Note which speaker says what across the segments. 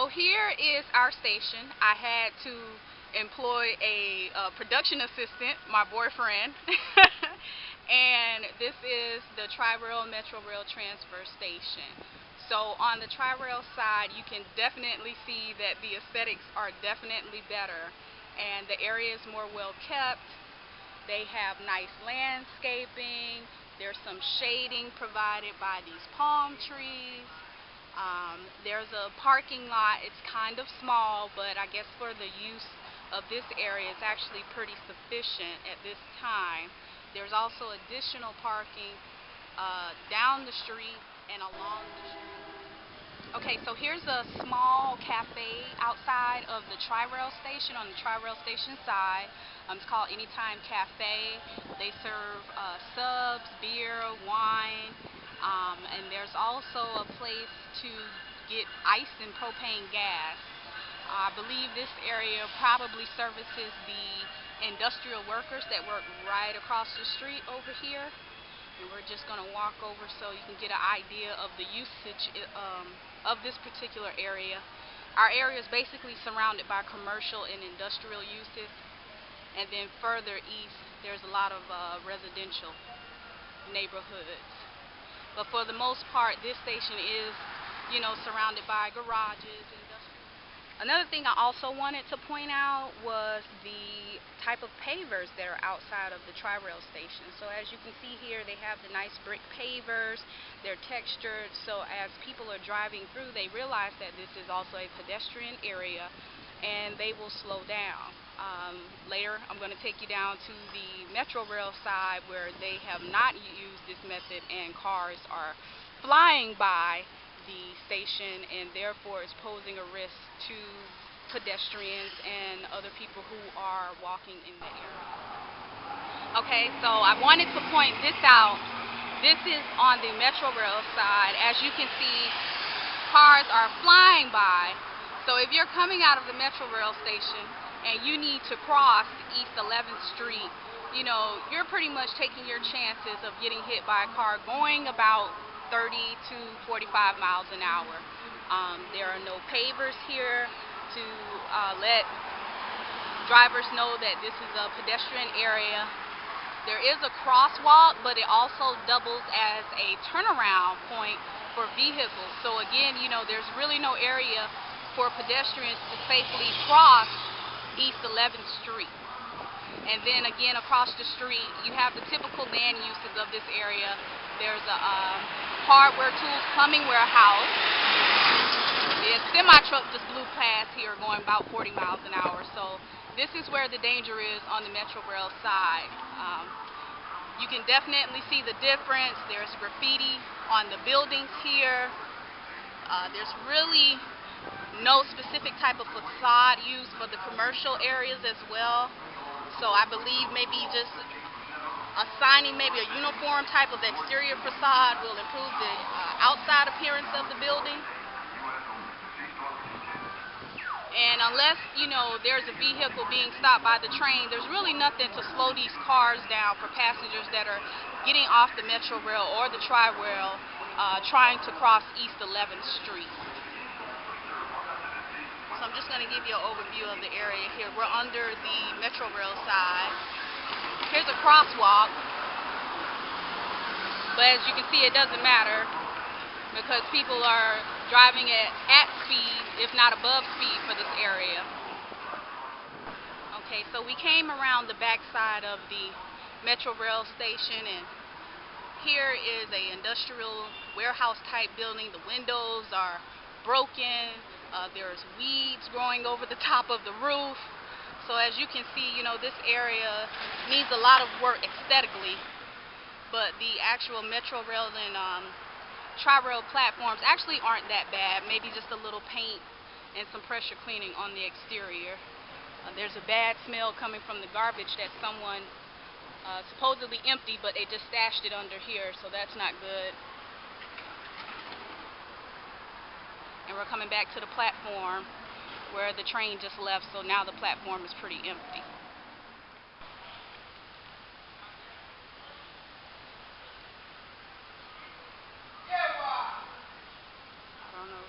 Speaker 1: So here is our station. I had to employ a production assistant, my boyfriend, and this is the Tri-Rail Metrorail transfer station. So on the Tri-Rail side, you can definitely see that the aesthetics are definitely better, and the area is more well kept. They have nice landscaping. There's some shading provided by these palm trees. There's a parking lot. It's kind of small, but I guess for the use of this area, it's actually pretty sufficient at this time. There's also additional parking down the street and along the street. Okay, so here's a small cafe outside of the Tri-Rail station on the Tri-Rail station side. It's called Anytime Cafe. They serve subs, beer, wine, and there's also a place to get ice and propane gas. I believe this area probably services the industrial workers that work right across the street over here. And we're just going to walk over so you can get an idea of the usage of this particular area. Our area is basically surrounded by commercial and industrial uses, and then further east there's a lot of residential neighborhoods. But for the most part, this station is, surrounded by garages, industrial. Another thing I also wanted to point out was the type of pavers that are outside of the Tri-Rail station. So as you can see here, they have the nice brick pavers. They're textured, so as people are driving through, they realize that this is also a pedestrian area, and they will slow down. Later, I'm going to take you down to the Metrorail side where they have not used this method, and cars are flying by the station, and therefore it's posing a risk to pedestrians and other people who are walking in the area. Okay, so I wanted to point this out. This is on the Metrorail side. As you can see, cars are flying by. So if you're coming out of the Metrorail station and you need to cross East 11th Street, you're pretty much taking your chances of getting hit by a car going about 30 to 45 miles an hour. There are no pavers here to let drivers know that this is a pedestrian area. There is a crosswalk, but it also doubles as a turnaround point for vehicles. So again, there's really no area for pedestrians to safely cross East 11th Street. And then again, across the street, you have the typical land uses of this area. There's a hardware tools plumbing warehouse. The semi-truck just blew past here going about 40 miles an hour. So this is where the danger is on the Metrorail side. You can definitely see the difference. There's graffiti on the buildings here. There's really no specific type of facade used for the commercial areas as well. So I believe maybe just assigning maybe a uniform type of exterior facade will improve the outside appearance of the building. And unless, there's a vehicle being stopped by the train, there's really nothing to slow these cars down for passengers that are getting off the Metrorail or the Tri-Rail trying to cross East 11th Street. So I'm just going to give you an overview of the area here. We're under the Metrorail side. Here's a crosswalk, but as you can see, it doesn't matter because people are driving at speed, if not above speed, for this area. Okay, so we came around the back side of the Metrorail station, and here is an industrial warehouse type building. The windows are broken. There's weeds growing over the top of the roof. So as you can see, this area needs a lot of work aesthetically, but the actual Metrorail and Tri-Rail platforms actually aren't that bad. Maybe just a little paint and some pressure cleaning on the exterior. There's a bad smell coming from the garbage that someone supposedly emptied, but they just stashed it under here, so that's not good. And we're coming back to the platform where the train just left, so now the platform is pretty empty. I don't know,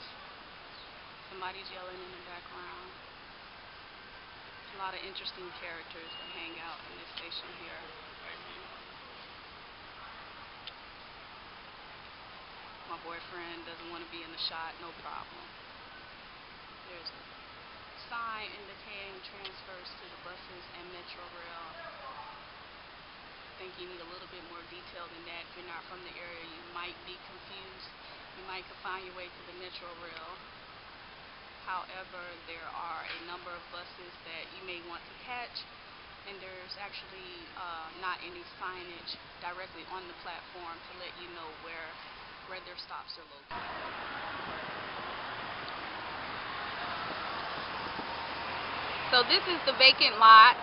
Speaker 1: some Somebody's yelling in the background. There's a lot of interesting characters that hang out in this station here. My boyfriend doesn't want to be in the shot, no problem. There's a sign indicating transfers to the buses and Metrorail. I think you need a little bit more detail than that. If you're not from the area, you might be confused. You might could find your way to the Metrorail. However, there are a number of buses that you may want to catch, and there's actually not any signage directly on the platform to let you know where their stops are located. So this is the vacant lot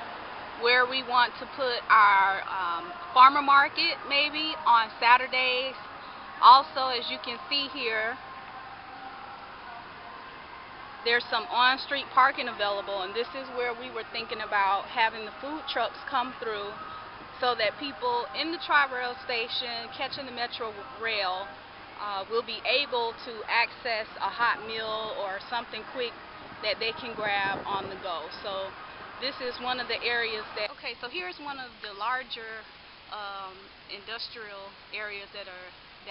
Speaker 1: where we want to put our farmer market maybe on Saturdays. Also, as you can see here, there's some on-street parking available, and this is where we were thinking about having the food trucks come through so that people in the Tri-Rail station catching the Metrorail will be able to access a hot meal or something quick that they can grab on the go. So this is one of the areas that... Okay, so here's one of the larger industrial areas that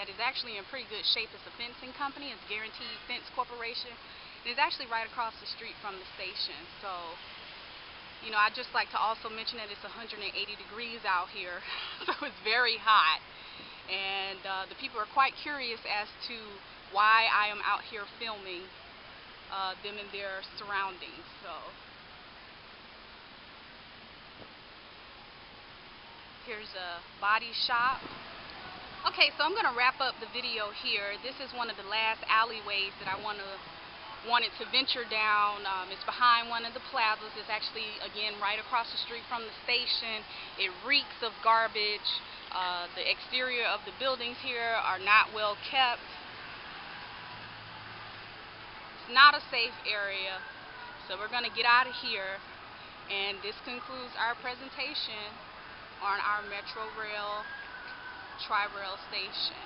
Speaker 1: is actually in pretty good shape. It's a fencing company. It's Guaranteed Fence Corporation. And it's actually right across the street from the station. So, you know, I'd just like to also mention that it's 180 degrees out here, so it's very hot. And the people are quite curious as to why I am out here filming them and their surroundings. So, here's a body shop. Okay, so I'm going to wrap up the video here. This is one of the last alleyways that I wanted to venture down. It's behind one of the plazas. It's actually, again, right across the street from the station. It reeks of garbage. The exterior of the buildings here are not well kept. It's not a safe area, so we're going to get out of here. And this concludes our presentation on our Metrorail Tri-Rail station.